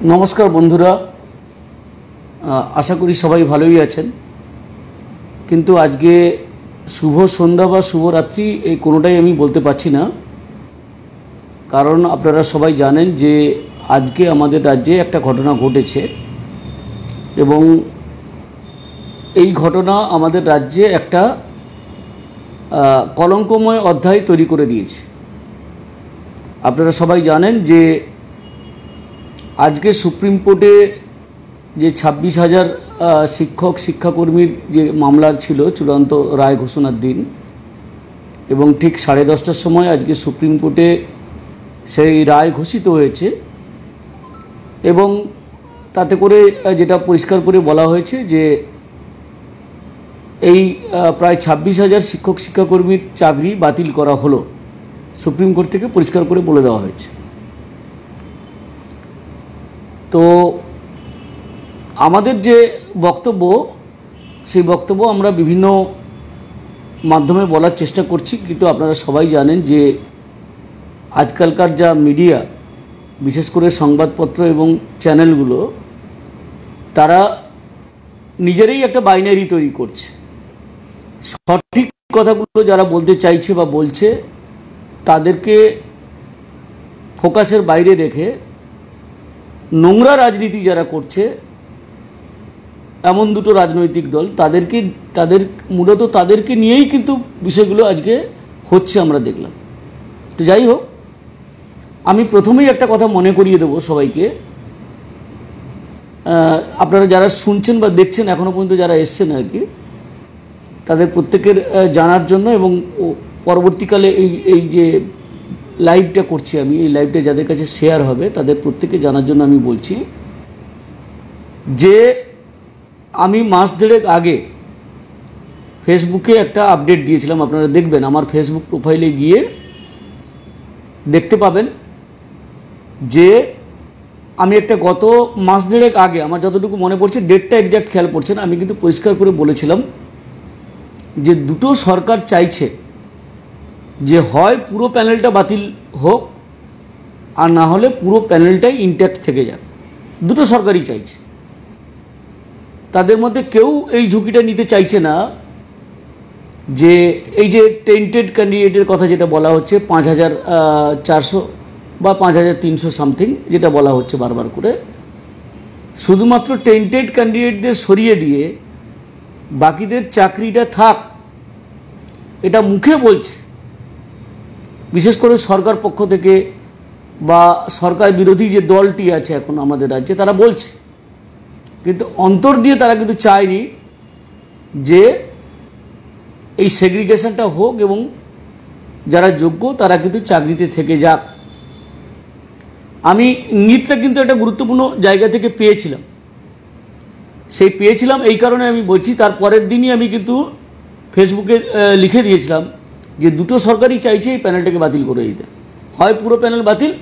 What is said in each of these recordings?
नमस्कार बंधुरा आशा करी सबाई भालोई आछेन किन्तु आज के शुभ सन्ध्या बा शुभ रात्रि এই কোনোটাই আমি বলতে পারছি না কারণ আপনারা সবাই জানেন যে আজকে আমাদের রাজ্যে একটা ঘটনা ঘটেছে এবং এই ঘটনা আমাদের রাজ্যে একটা কলঙ্কময় অধ্যায় তৈরি করে দিয়েছে। আপনারা সবাই জানেন যে आज के सुप्रीम कोर्टे जे 26,000 शिक्षक शिक्षाकर्मीर जे मामला छिलो चूड़ान्त राय घोषणार दिन एवं ठीक 10:30टार समय आज के सुप्रीम कोर्टे सेई राय घोषित होयेछे एवं ताते करे जेटा परिष्कार करे बला होयेछे जे এই प्राय 26,000 शिक्षक शिक्षाकर्मीर चाकरी बातिल करा हलो सुप्रीम कोर्ट थेके परिष्कार करे बोले देওয়া হয়েছে। तो आमादेर जे बक्तव्य सेई बक्तव्य आमरा विभिन्न माध्यमे बोलार चेष्टा करछि किन्तु आपनारा सबाई जानेन जे आजकलकार जा मीडिया विशेष करे संबादपत्र एवं चैनलगुलो तारा निजेराई एकटा बाइनारि तैरि करছে सठिक कथागुलो जारा बोलते चाइছে बा बोलছে तादेरके फोकासेर बाइरे रेखे নোংরা রাজনীতি যারা করছে এমন দুটো রাজনৈতিক দল তাদের মূলত তাদেরকে নিয়েই কিন্তু বিষয়গুলো আজকে হচ্ছে আমরা দেখলাম। তো যাই হোক আমি প্রথমেই একটা কথা মনে করিয়ে দেব সবাইকে, আপনারা যারা শুনছেন বা দেখছেন এখনো পর্যন্ত যারা এসছেন আর কি তাদের প্রত্যেকের জানার জন্য এবং পরবর্তীকালে এই যে लाइवटा करছি আমি এই লাইভটা যাদের কাছে শেয়ার হবে তাদের প্রত্যেককে জানার জন্য আমি বলছি যে আমি মাস দেড়েক আগে ফেসবুকে একটা আপডেট দিয়েছিলাম। আপনারা দেখবেন আমার ফেসবুক প্রোফাইলে গিয়ে দেখতে পাবেন যে আমি একটা গত মাস দেড়েক আগে আমার যতটুকু মনে পড়ছে ডেটটা এক্স্যাক্ট খেয়াল পড়ছে না, আমি কিন্তু পরিষ্কার করে বলেছিলাম যে দুটো সরকার চাইছে যে হয় পুরো প্যানেলটা বাতিল হোক আর না হলে পুরো প্যানেলটাই ইনট্যাক্ট থেকে যাক। দুটো সরকারই চাইছে, তাদের মধ্যে কেউ এই ঝুঁকিটা নিতে চাইছে না যে এই যে টেন্টেড ক্যান্ডিডেটের কথা যেটা বলা হচ্ছে 5,400 বা 5,300 সামথিং যেটা বলা হচ্ছে বারবার করে, শুধুমাত্র টেন্টেড ক্যান্ডিডেটদের সরিয়ে দিয়ে বাকিদের চাকরিটা থাক এটা মুখে বলছে বিশেষ করে সরকার পক্ষ থেকে বা সরকার বিরোধী যে দলটি আছে এখন আমাদের রাজ্যে তারা বলছে, কিন্তু অন্তর দিয়ে তারা কিন্তু চায়নি যে এই সেগ্রিগেশনটা হোক এবং যারা যোগ্য তারা কিন্তু চাকরিতে থেকে যাক। আমি ইঙ্গিতটা কিন্তু একটা গুরুত্বপূর্ণ জায়গা থেকে পেয়েছিলাম, সেই পেয়েছিলাম এই কারণে আমি বলছি তার পরের দিনই আমি কিন্তু ফেসবুকে লিখে দিয়েছিলাম যে দুটো সরকারই চাইছে এই প্যানেলটাকে বাতিল করে দিতে, হয় পুরো প্যানেল বাতিল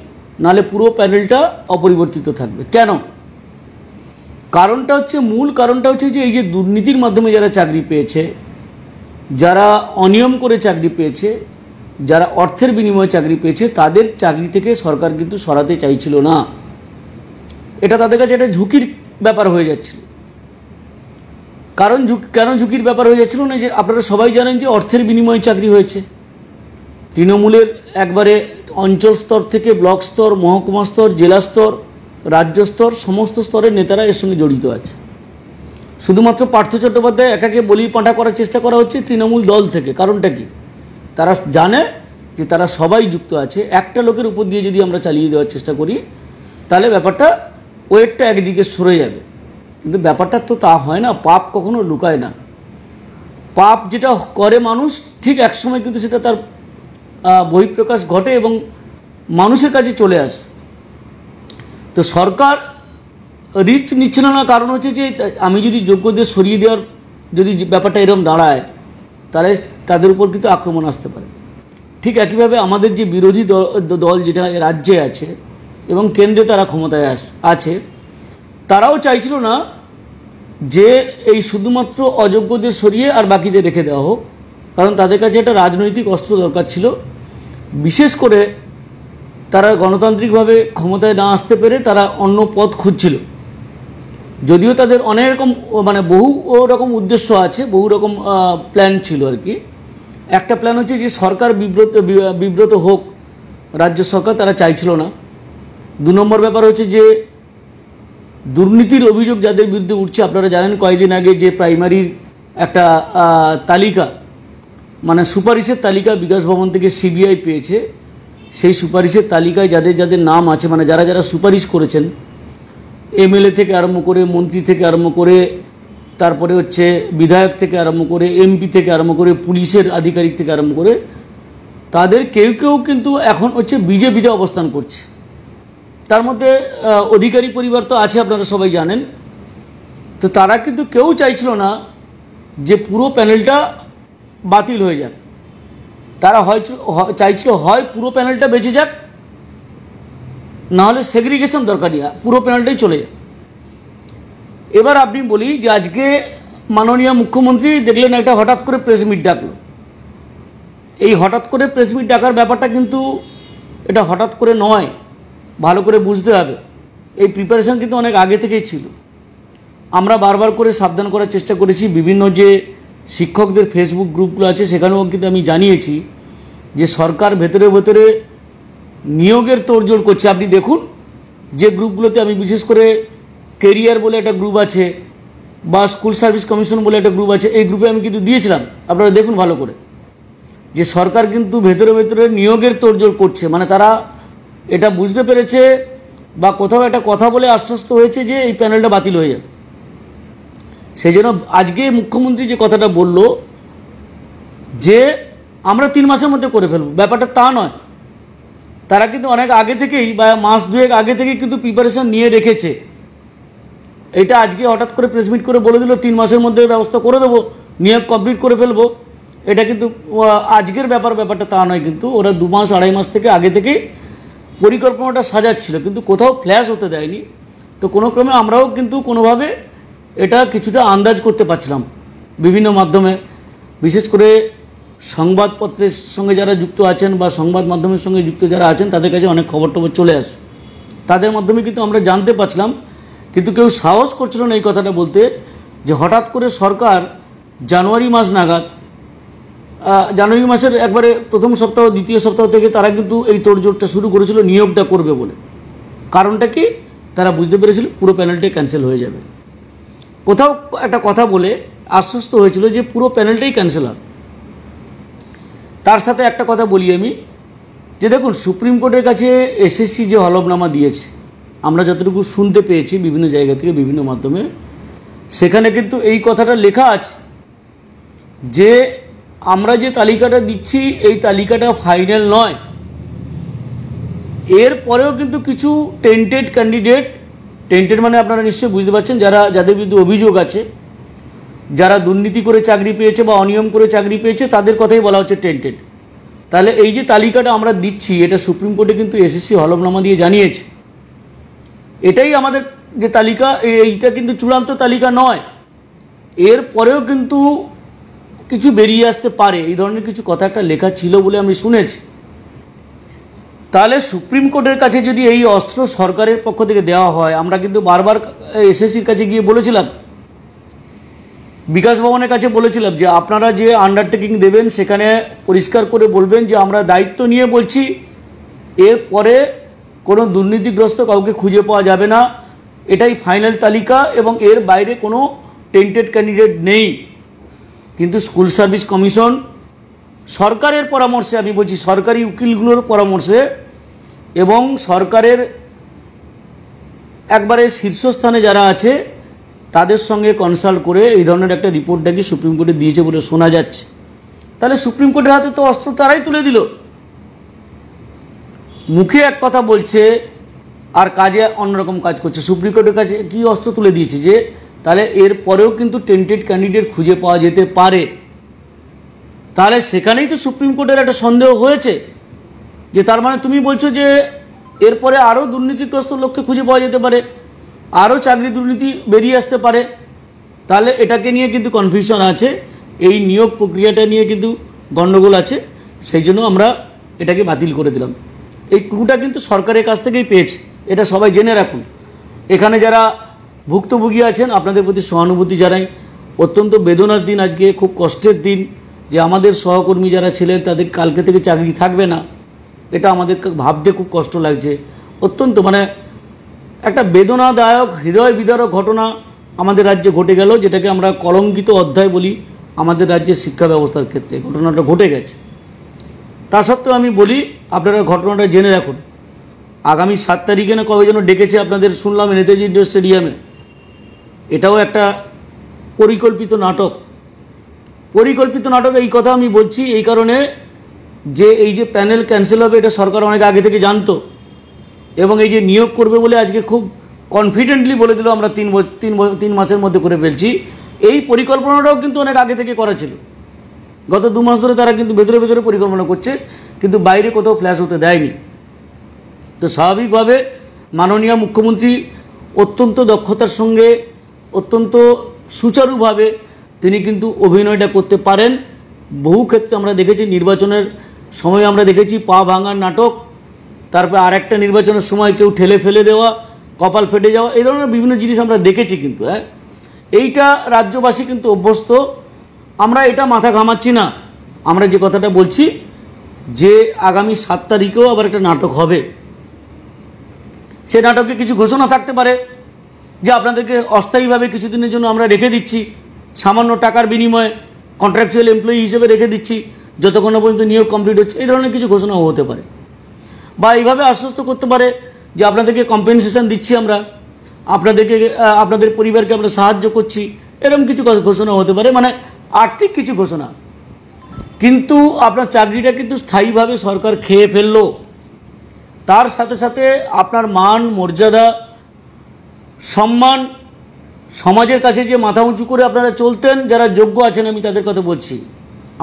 নালে পুরো প্যানেলটা অপরিবর্তিত থাকবে। কেন? কারণটা হচ্ছে মূল কারণটা হচ্ছে যে এই যে দুর্নীতির মাধ্যমে যারা চাকরি পেয়েছে, যারা অনিয়ম করে চাকরি পেয়েছে, যারা অর্থের বিনিময়ে চাকরি পেয়েছে তাদের চাকরি থেকে সরকার কিন্তু সরাতে চাইছিল না। এটা তাদের কাছে একটা ঝুঁকির ব্যাপার হয়ে যাচ্ছিল। কারণ কেন ঝুঁকির ব্যাপার হয়ে যাচ্ছিল না, যে আপনারা সবাই জানেন যে অর্থের বিনিময়ে চাকরি হয়েছে। তৃণমূলের একবারে অঞ্চল স্তর থেকে ব্লক স্তর, মহকুমা স্তর, জেলা স্তর, রাজ্য স্তর সমস্ত স্তরের নেতারা এর সঙ্গে জড়িত আছে। শুধুমাত্র পার্থ চট্টোপাধ্যায় একাকে বলি পাঁঠা করার চেষ্টা করা হচ্ছে তৃণমূল দল থেকে। কারণটা কি? তারা জানে যে তারা সবাই যুক্ত আছে। একটা লোকের উপর দিয়ে যদি আমরা চালিয়ে দেওয়ার চেষ্টা করি তাহলে ব্যাপারটা ওয়েটটা একদিকে সরে যাবে, কিন্তু ব্যাপারটা তো তা হয় না। পাপ কখনো লুকায় না। পাপ যেটা করে মানুষ ঠিক এক সময় কিন্তু সেটা তার বহিঃপ্রকাশ ঘটে এবং মানুষের কাছে চলে আসে। তো সরকার রিস্ক নিচ্ছিল না, কারণ হচ্ছে যে আমি যদি যোগ্যদের সরিয়ে দেওয়ার যদি ব্যাপারটা এরকম দাঁড়ায় তাহলে তাদের উপর কিন্তু আক্রমণ আসতে পারে। ঠিক একইভাবে আমাদের যে বিরোধী দল যেটা রাজ্যে আছে এবং কেন্দ্রে তারা ক্ষমতায় আছে, তারাও চাইছিল না যে এই শুধুমাত্র অযোগ্যদের সরিয়ে আর বাকিদের রেখে দেওয়া হোক, কারণ তাদের কাছে একটা রাজনৈতিক অস্ত্র দরকার ছিল। বিশেষ করে তারা গণতান্ত্রিকভাবে ক্ষমতায় না আসতে পেরে তারা অন্য পথ খুঁজছিল। যদিও তাদের অনেক রকম মানে বহু রকম উদ্দেশ্য আছে, বহু রকম প্ল্যান ছিল আর কি। একটা প্ল্যান হচ্ছে যে সরকার বিব্রত হোক, রাজ্য সরকার তারা চাইছিল না। 2 নম্বর ব্যাপার হচ্ছে যে দুর্নীতির অভিযোগ যাদের বিরুদ্ধে উঠছে, আপনারা জানেন কয়েকদিন আগে যে প্রাইমারির একটা তালিকা মানে সুপারিশের তালিকা বিকাশ ভবন থেকে সিবিআই পেয়েছে। সেই সুপারিশের তালিকায় যাদের যাদের নাম আছে, মানে যারা যারা সুপারিশ করেছেন, এমএলএ থেকে আরম্ভ করে, মন্ত্রী থেকে আরম্ভ করে, তারপরে হচ্ছে বিধায়ক থেকে আরম্ভ করে, এমপি থেকে আরম্ভ করে, পুলিশের আধিকারিক থেকে আরম্ভ করে, তাদের কেউ কেউ কিন্তু এখন হচ্ছে বিজেপিতে অবস্থান করছে। তার মধ্যে অধিকারী পরিবার তো আছে, আপনারা সবাই জানেন। তো তারা কিন্তু কেউ চাইছিল না যে পুরো প্যানেলটা বাতিল হয়ে যাক। তারা চাইছিল হয় পুরো প্যানেলটা বেঁচে যাক, নাহলে সেগ্রিগেশন দরকার নেই, পুরো প্যানেলটাই চলে যায়। এবার আপনি বলি যে আজকে মাননীয় মুখ্যমন্ত্রী দেখলেন একটা হঠাৎ করে প্রেস মিট ডাকলো। এই হঠাৎ করে প্রেস মিট ডাকার ব্যাপারটা কিন্তু এটা হঠাৎ করে নয়, ভালো করে বুঝতে হবে। এই প্রিপারেশন কিন্তু অনেক আগে থেকেই ছিল। আমরা বারবার করে সাবধান করার চেষ্টা করেছি। বিভিন্ন যে শিক্ষকদের ফেসবুক গ্রুপগুলো আছে সেখানেও কিন্তু আমি জানিয়েছি যে সরকার ভেতরে ভেতরে নিয়োগের তোড়জোড় করছে। আপনি দেখুন যে গ্রুপগুলোতে, আমি বিশেষ করে কেরিয়ার বলে একটা গ্রুপ আছে বা স্কুল সার্ভিস কমিশন বলে একটা গ্রুপ আছে, এই গ্রুপে আমি কিন্তু দিয়েছিলাম, আপনারা দেখুন ভালো করে, যে সরকার কিন্তু ভেতরে ভেতরে নিয়োগের তোড়জোড় করছে। মানে তারা এটা বুঝতে পেরেছে বা কোথাও একটা কথা বলে আশ্বস্ত হয়েছে যে এই প্যানেলটা বাতিল হয়ে যাবে। সেই জন্য আজকে মুখ্যমন্ত্রী যে কথাটা বলল যে আমরা 3 মাসের মধ্যে করে ফেলব, ব্যাপারটা তা নয়। তারা কিন্তু অনেক আগে থেকেই বা মাস 2 আগে থেকেই কিন্তু প্রিপারেশন নিয়ে রেখেছে। এটা আজকে হঠাৎ করে প্রেস মিট করে বলে দিল 3 মাসের মধ্যে ব্যবস্থা করে দেবো, নিয়োগ কমপ্লিট করে ফেলবো। এটা কিন্তু আজকের ব্যাপারটা তা নয়। কিন্তু ওরা 2 মাস 2.5 মাস থেকে আগে থেকেই পরিকল্পনাটা সাজাচ্ছিল, কিন্তু কোথাও ফ্ল্যাশ হতে দেয়নি। তো কোনো ক্রমে আমরাও কিন্তু কোনোভাবে এটা কিছুটা আন্দাজ করতে পারছিলাম বিভিন্ন মাধ্যমে, বিশেষ করে সংবাদপত্রের সঙ্গে যারা যুক্ত আছেন বা সংবাদ মাধ্যমের সঙ্গে যুক্ত যারা আছেন তাদের কাছে অনেক খবর চলে আসে, তাদের মাধ্যমে কিন্তু আমরা জানতে পারছিলাম। কিন্তু কেউ সাহস করছিল না এই কথাটা বলতে যে হঠাৎ করে সরকার জানুয়ারি মাস নাগাদ, জানুয়ারি মাসের একবারে প্রথম সপ্তাহ দ্বিতীয় সপ্তাহ থেকে তারা কিন্তু এই তোড়জোড়টা শুরু করেছিল নিয়োগটা করবে বলে। কারণটা কি, তারা বুঝতে পেরেছিল পুরো প্যানেলটাই ক্যান্সেল হয়ে যাবে। কোথাও একটা কথা বলে আশ্বস্ত হয়েছিল যে পুরো প্যানেলটাই ক্যান্সেল হবে। তার সাথে একটা কথা বলি আমি, যে দেখুন সুপ্রিম কোর্টের কাছে এসএসসি যে হলফনামা দিয়েছে, আমরা যতটুকু শুনতে পেয়েছি বিভিন্ন জায়গা থেকে বিভিন্ন মাধ্যমে, সেখানে কিন্তু এই কথাটা লেখা আছে যে আমরা যে তালিকাটা দিচ্ছি এই তালিকাটা ফাইনাল নয়। এর পরেও কিন্তু কিছু টেন্টেড ক্যান্ডিডেট, টেন্টেড মানে আপনারা নিশ্চয়ই বুঝতে পারছেন, যাদের বিরুদ্ধে অভিযোগ আছে, যারা দুর্নীতি করে চাকরি পেয়েছে বা অনিয়ম করে চাকরি পেয়েছে, তাদের কথাই বলা হচ্ছে টেন্টেড। তাহলে এই যে তালিকাটা আমরা দিচ্ছি, এটা সুপ্রিম কোর্টে কিন্তু এসএসসি হলফনামা দিয়ে জানিয়েছে। এটাই আমাদের যে তালিকা, এইটা কিন্তু চূড়ান্ত তালিকা নয়। এর পরেও কিন্তু কিছু বেরিয়ে আসতে পারে, এই ধরনের কিছু কথা একটা লেখা ছিল বলে আমি শুনেছি। তাহলে সুপ্রিম কোর্টের কাছে যদি এই অস্ত্র সরকারের পক্ষ থেকে দেওয়া হয়, আমরা কিন্তু বারবার এসএসসির কাছে গিয়ে বলেছিলাম, বিকাশ ভবনের কাছে বলেছিলাম যে আপনারা যে আন্ডারটেকিং দেবেন সেখানে পরিষ্কার করে বলবেন যে আমরা দায়িত্ব নিয়ে বলছি এর পরে কোনো দুর্নীতিগ্রস্ত কাউকে খুঁজে পাওয়া যাবে না, এটাই ফাইনাল তালিকা এবং এর বাইরে কোনো টেন্টেড ক্যান্ডিডেট নেই। কিন্তু স্কুল সার্ভিস কমিশন সরকারের পরামর্শে, আমি বলছি সরকারি উকিলগুলোর পরামর্শে এবং সরকারের একবারে শীর্ষস্থানে যারা আছে তাদের সঙ্গে কনসাল্ট করে এই ধরনের একটা রিপোর্টটাকে সুপ্রিম কোর্টে দিয়েছে বলে শোনা যাচ্ছে। তাহলে সুপ্রিম কোর্টের হাতে তো অস্ত্র তারাই তুলে দিল। মুখে এক কথা বলছে আর কাজে অন্যরকম কাজ করছে। সুপ্রিম কোর্টের কাছে কি অস্ত্র তুলে দিয়েছে যে তাহলে এর পরেও কিন্তু টেন্টেড ক্যান্ডিডেট খুঁজে পাওয়া যেতে পারে। তাহলে সেখানেই তো সুপ্রিম কোর্টের একটা সন্দেহ হয়েছে যে তার মানে তুমি বলছো যে এরপরে আরও দুর্নীতিগ্রস্ত লোককে খুঁজে পাওয়া যেতে পারে, আরও চাকরি দুর্নীতি বেরিয়ে আসতে পারে। তাহলে এটাকে নিয়ে কিন্তু কনফিউশন আছে, এই নিয়োগ প্রক্রিয়াটা নিয়ে কিন্তু গণ্ডগোল আছে, সেই জন্য আমরা এটাকে বাতিল করে দিলাম। এই ক্লুটা কিন্তু সরকারের কাছ থেকেই পেয়েছে, এটা সবাই জেনে রাখুন। এখানে যারা ভুক্তভোগী আছেন আপনাদের প্রতি সহানুভূতি জানাই। অত্যন্ত বেদনার দিন আজকে, খুব কষ্টের দিন যে আমাদের সহকর্মী যারা ছিলেন তাদের কালকে থেকে চাকরি থাকবে না, এটা আমাদের ভাবতে খুব কষ্ট লাগছে। অত্যন্ত মানে একটা বেদনাদায়ক হৃদয় বিদারক ঘটনা আমাদের রাজ্যে ঘটে গেল, যেটাকে আমরা কলঙ্কিত অধ্যায় বলি আমাদের রাজ্যের শিক্ষা ব্যবস্থার ক্ষেত্রে। ঘটনাটা ঘটে গেছে, তা সত্ত্বেও আমি বলি আপনারা ঘটনাটা জেনে রাখুন। আগামী 7 তারিখে না কবে যেন ডেকেছে আপনাদের, শুনলাম নেতাজি ইন্ডোর স্টেডিয়ামে। এটাও একটা পরিকল্পিত নাটক। পরিকল্পিত নাটক এই কথা আমি বলছি এই কারণে যে এই যে প্যানেল ক্যান্সেল হবে এটা সরকার অনেক আগে থেকে জানতো, এবং এই যে নিয়োগ করবে বলে আজকে খুব কনফিডেন্টলি বলে দিল আমরা 3 মাসের মধ্যে করে ফেলছি। এই পরিকল্পনাটাও কিন্তু অনেক আগে থেকে করা ছিল। গত 2 মাস ধরে তারা কিন্তু ভেতরে ভেতরে পরিকল্পনা করছে, কিন্তু বাইরে কোথাও ফ্ল্যাশ হতে দেয়নি। তো স্বাভাবিকভাবে মাননীয় মুখ্যমন্ত্রী অত্যন্ত দক্ষতার সঙ্গে, অত্যন্ত সুচারুভাবে তিনি কিন্তু অভিনয়টা করতে পারেন। বহু ক্ষেত্রে আমরা দেখেছি, নির্বাচনের সময় আমরা দেখেছি পা ভাঙার নাটক, তারপর আরেকটা নির্বাচনের সময় কেউ ঠেলে ফেলে দেওয়া, কপাল ফেটে যাওয়া, এই ধরনের বিভিন্ন জিনিস আমরা দেখেছি। কিন্তু এইটা রাজ্যবাসী কিন্তু অভ্যস্ত, আমরা এটা মাথা ঘামাচ্ছি না। আমরা যে কথাটা বলছি যে আগামী 7 তারিখেও আবার একটা নাটক হবে। সে নাটকে কিছু ঘোষণা থাকতে পারে যে আপনাদেরকে অস্থায়ীভাবে কিছুদিনের জন্য আমরা রেখে দিচ্ছি, সামান্য টাকার বিনিময়ে কন্ট্রাকচুয়াল এমপ্লয়ি হিসেবে রেখে দিচ্ছি যতক্ষণ না পর্যন্ত নিয়োগ কমপ্লিট হচ্ছে, এই ধরনের কিছু ঘোষণাও হতে পারে। বা এইভাবে আশ্বস্ত করতে পারে যে আপনাদেরকে কম্পেনসেশন দিচ্ছি আমরা, আপনাদেরকে, আপনাদের পরিবারকে আমরা সাহায্য করছি, এরকম কিছু ঘোষণা হতে পারে, মানে আর্থিক কিছু ঘোষণা। কিন্তু আপনার চাকরিটা কিন্তু স্থায়ীভাবে সরকার খেয়ে ফেললো। তার সাথে সাথে আপনার মান, মর্যাদা, সম্মান, সমাজের কাছে যে মাথা উঁচু করে আপনারা চলতেন, যারা যোগ্য আছেন, আমি তাদের কথা বলছি।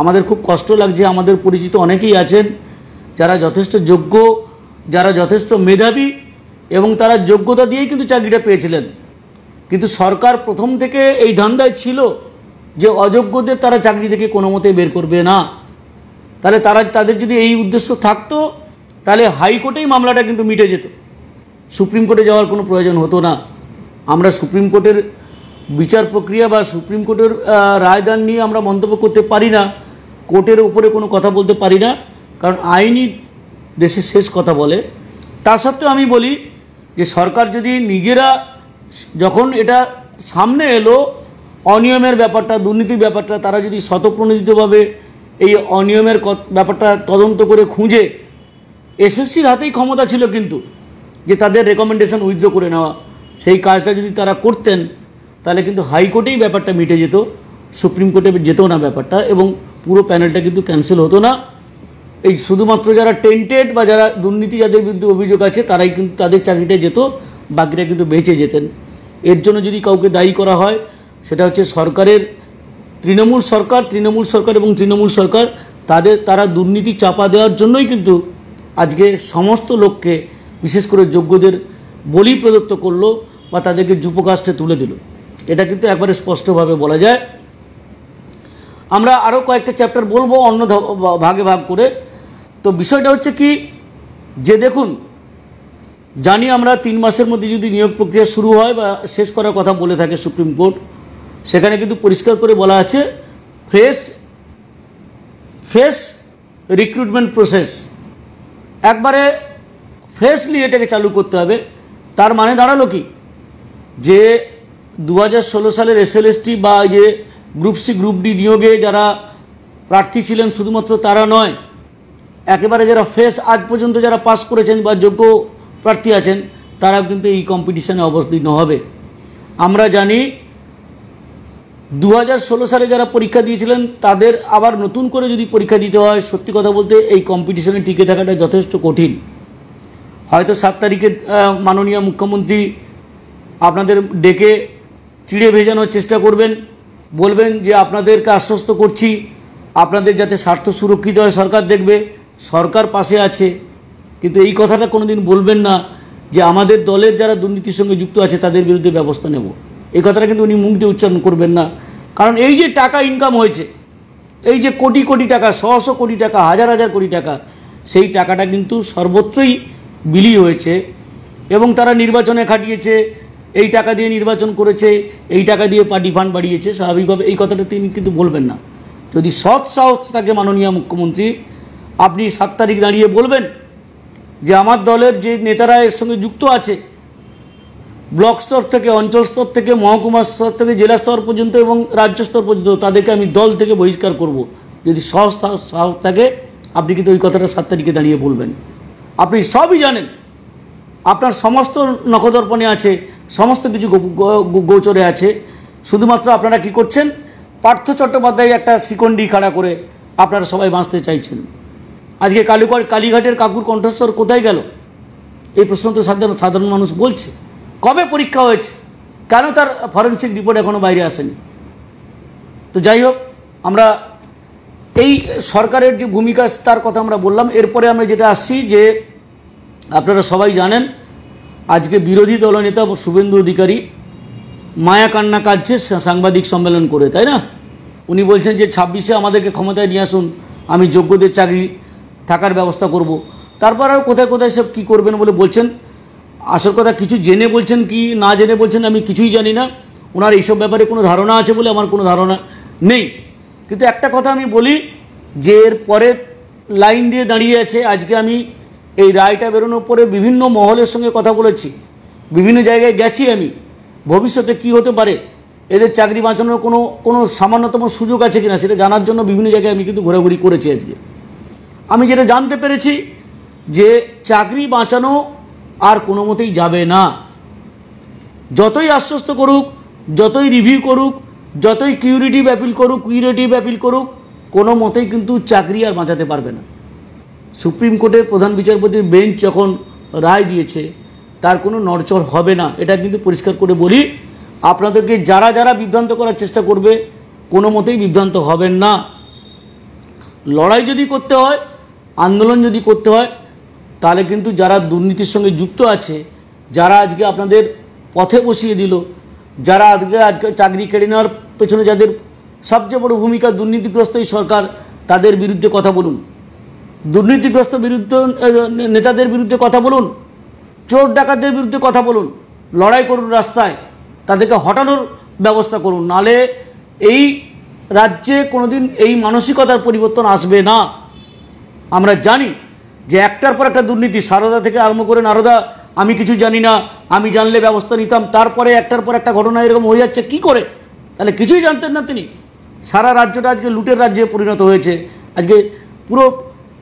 আমাদের খুব কষ্ট লাগছে, আমাদের পরিচিত অনেকেই আছেন যারা যথেষ্ট যোগ্য, যারা যথেষ্ট মেধাবী, এবং তারা যোগ্যতা দিয়েই কিন্তু চাকরিটা পেয়েছিলেন। কিন্তু সরকার প্রথম থেকে এই ধান্দায় ছিল যে অযোগ্যদের তারা চাকরি থেকে কোনো মতে বের করবে না। তাহলে তাদের যদি এই উদ্দেশ্য থাকতো তাহলে হাইকোর্টেই মামলাটা কিন্তু মিটে যেত, সুপ্রিম কোর্টে যাওয়ার কোনো প্রয়োজন হতো না। আমরা সুপ্রিম কোর্টের বিচার প্রক্রিয়া বা সুপ্রিম কোর্টের রায়দান নিয়ে আমরা মন্তব্য করতে পারি না, কোর্টের উপরে কোনো কথা বলতে পারি না, কারণ আইনই দেশের শেষ কথা বলে। তা সত্ত্বেও আমি বলি যে সরকার যদি নিজেরা, যখন এটা সামনে এলো অনিয়মের ব্যাপারটা, দুর্নীতির ব্যাপারটা, তারা যদি স্বতঃপ্রণোদিতভাবে এই অনিয়মের ব্যাপারটা তদন্ত করে খুঁজে, এসএসসির হাতেই ক্ষমতা ছিল কিন্তু যে তাদের রেকমেন্ডেশন উইথড্র করে নেওয়া, সেই কাজটা যদি তারা করতেন তাহলে কিন্তু হাইকোর্টেই ব্যাপারটা মিটে যেত, সুপ্রিম কোর্টে যেত না ব্যাপারটা, এবং পুরো প্যানেলটা কিন্তু ক্যান্সেল হতো না। এই শুধুমাত্র যারা টেন্টেড বা যারা দুর্নীতি, যাদের বিরুদ্ধে অভিযোগ আছে, তারাই কিন্তু তাদের চাকরিটা যেত, বাকিরা কিন্তু বেঁচে যেতেন। এর জন্য যদি কাউকে দায়ী করা হয় সেটা হচ্ছে সরকারের তৃণমূল সরকার এবং তৃণমূল সরকার, তারা দুর্নীতি চাপা দেওয়ার জন্যই কিন্তু আজকে সমস্ত লোককে, বিশেষ করে যোগ্যদের বলি প্রদত্ত করলো বা তাদেরকে যুপকাস্টে তুলে দিল। এটা কিন্তু একবারে স্পষ্টভাবে বলা যায়। আমরা আরও কয়েকটা চ্যাপ্টার বলবো অন্য ভাগে ভাগ করে। তো বিষয়টা হচ্ছে কি, যে দেখুন, জানি আমরা 3 মাসের মধ্যে যদি নিয়োগ প্রক্রিয়া শুরু হয় বা শেষ করার কথা বলে থাকে সুপ্রিম কোর্ট, সেখানে কিন্তু পরিষ্কার করে বলা আছে ফ্রেশ রিক্রুটমেন্ট প্রসেস, একবারে ফ্রেশলি এটাকে চালু করতে হবে। তার মানে দাঁড়ালো কি, যে 2016 সালের এসএলএসটি বা যে গ্রুপ সি গ্রুপ ডি নিয়োগে যারা প্রার্থী ছিলেন শুধুমাত্র তারা নয়, একেবারে যারা ফ্রেশ আজ পর্যন্ত যারা পাস করেছেন বা যোগ্য প্রার্থী আছেন, তারাও কিন্তু এই কম্পিটিশনে অবতীর্ণ হবে। আমরা জানি 2016 সালে যারা পরীক্ষা দিয়েছিলেন তাদের আবার নতুন করে যদি পরীক্ষা দিতে হয়, সত্যি কথা বলতে এই কম্পিটিশনে টিকে থাকাটা যথেষ্ট কঠিন। হয়তো 7 তারিখে মাননীয় মুখ্যমন্ত্রী আপনাদের ডেকে চিড়ে ভেজানোর চেষ্টা করবেন, বলবেন যে আপনাদেরকে আশ্বস্ত করছি আপনাদের যাতে স্বার্থ সুরক্ষিত হয় সরকার দেখবে, সরকার পাশে আছে। কিন্তু এই কথাটা কোনোদিন বলবেন না যে আমাদের দলের যারা দুর্নীতির সঙ্গে যুক্ত আছে তাদের বিরুদ্ধে ব্যবস্থা নেব, এই কথাটা কিন্তু উনি মুখ দিয়ে উচ্চারণ করবেন না। কারণ এই যে টাকা ইনকাম হয়েছে, এই যে কোটি কোটি টাকা, 100 কোটি টাকা, হাজার হাজার কোটি টাকা, সেই টাকাটা কিন্তু সর্বত্রই বিলি হয়েছে এবং তারা নির্বাচনে খাটিয়েছে, এই টাকা দিয়ে নির্বাচন করেছে, এই টাকা দিয়ে পার্টি ফান্ড বাড়িয়েছে। স্বাভাবিকভাবে এই কথাটা তিনি কিন্তু বলবেন না। যদি সৎ সাহস থাকে মাননীয় মুখ্যমন্ত্রী, আপনি 7 তারিখ দাঁড়িয়ে বলবেন যে আমার দলের যে নেতারা এর সঙ্গে যুক্ত আছে, ব্লক স্তর থেকে, অঞ্চল স্তর থেকে, মহকুমা স্তর থেকে, জেলা স্তর পর্যন্ত এবং রাজ্য স্তর পর্যন্ত, তাদেরকে আমি দল থেকে বহিষ্কার করব। যদি সাহস থাকে আপনি কিন্তু ওই কথাটা 7 তারিখে দাঁড়িয়ে বলবেন। আপনি সবই জানেন, আপনার সমস্ত নখদর্পণে আছে, সমস্ত কিছু গোচরে আছে। শুধুমাত্র আপনারা কি করছেন, পার্থ চট্টোপাধ্যায় একটা শিকন্ডি খাড়া করে আপনারা সবাই বাঁচতে চাইছেন। আজকে কালীঘাটের কাকুর কণ্ঠস্বর কোথায় গেল, এই প্রশ্ন তো সাধারণ মানুষ বলছে। কবে পরীক্ষা হয়েছে, কেন তার ফরেনসিক রিপোর্ট এখনও বাইরে আসেনি? তো যাই হোক, আমরা এই সরকারের যে ভূমিকা তার কথা আমরা বললাম। এরপরে আমরা যেটা আসছি, যে আপনারা সবাই জানেন আজকে বিরোধী দলনেতা শুভেন্দু অধিকারী মায়া কান্না কাঁদছে সাংবাদিক সম্মেলন করে, তাই না? উনি বলছেন যে 26-এ আমাদেরকে ক্ষমতায় নিয়ে আসুন, আমি যোগ্যদের চাকরি থাকার ব্যবস্থা করব। তারপর আর কোথায় কোথায় সব কী করবেন বলে বলছেন। আসল কথা, কিছু জেনে বলছেন কি না জেনে বলছেন আমি কিছুই জানি না। ওনার এইসব ব্যাপারে কোনো ধারণা আছে বলে আমার কোনো ধারণা নেই। কিন্তু একটা কথা আমি বলি, যে এর পরের লাইন দিয়ে দাঁড়িয়ে আছে, আজকে আমি এই রায়টা বেরোনোর পরে বিভিন্ন মহলের সঙ্গে কথা বলেছি, বিভিন্ন জায়গায় গেছি আমি, ভবিষ্যতে কি হতে পারে, এদের চাকরি বাঁচানোর কোনো সামান্যতম সুযোগ আছে কিনা সেটা জানার জন্য বিভিন্ন জায়গায় আমি কিন্তু ঘোরাঘুরি করেছি। আজকে আমি যেটা জানতে পেরেছি, যে চাকরি বাঁচানো আর কোনো মতেই যাবে না। যতই আশ্বস্ত করুক, যতই রিভিউ করুক, যতই কিউরেটিভ অ্যাপিল করুক, কোনো মতেই কিন্তু চাকরি আর বাঁচাতে পারবে না। সুপ্রিম কোর্টের প্রধান বিচারপতির বেঞ্চ যখন রায় দিয়েছে, তার কোনো নড়চড় হবে না। এটা কিন্তু পরিষ্কার করে বলি আপনাদেরকে, যারা যারা বিভ্রান্ত করার চেষ্টা করবে কোনো মতেই বিভ্রান্ত হবেন না। লড়াই যদি করতে হয়, আন্দোলন যদি করতে হয়, তাহলে কিন্তু যারা দুর্নীতির সঙ্গে যুক্ত আছে, যারা আজকে আপনাদের পথে বসিয়ে দিল, যারা আজকে চাকরি কেড়ে নেওয়ার পেছনে যাদের সবচেয়ে বড় ভূমিকা, দুর্নীতিগ্রস্ত এই সরকার, তাদের বিরুদ্ধে কথা বলুন। দুর্নীতিগ্রস্ত নেতাদের বিরুদ্ধে কথা বলুন, চোর ডাকাতদের বিরুদ্ধে কথা বলুন, লড়াই করুন রাস্তায়, তাদেরকে হটানোর ব্যবস্থা করুন। নালে এই রাজ্যে কোনোদিন এই মানসিকতার পরিবর্তন আসবে না। আমরা জানি যে একটার পর একটা দুর্নীতি, সারদা থেকে আরম্ভ করে নারদা, আমি কিছু জানি না, আমি জানলে ব্যবস্থা নিতাম, তারপরে একটার পর একটা ঘটনা এরকম হয়ে যাচ্ছে। কি করে? তাহলে কিছুই জানতেন না তিনি? সারা রাজ্যটা আজকে লুটের রাজ্যে পরিণত হয়েছে, আজকে পুরো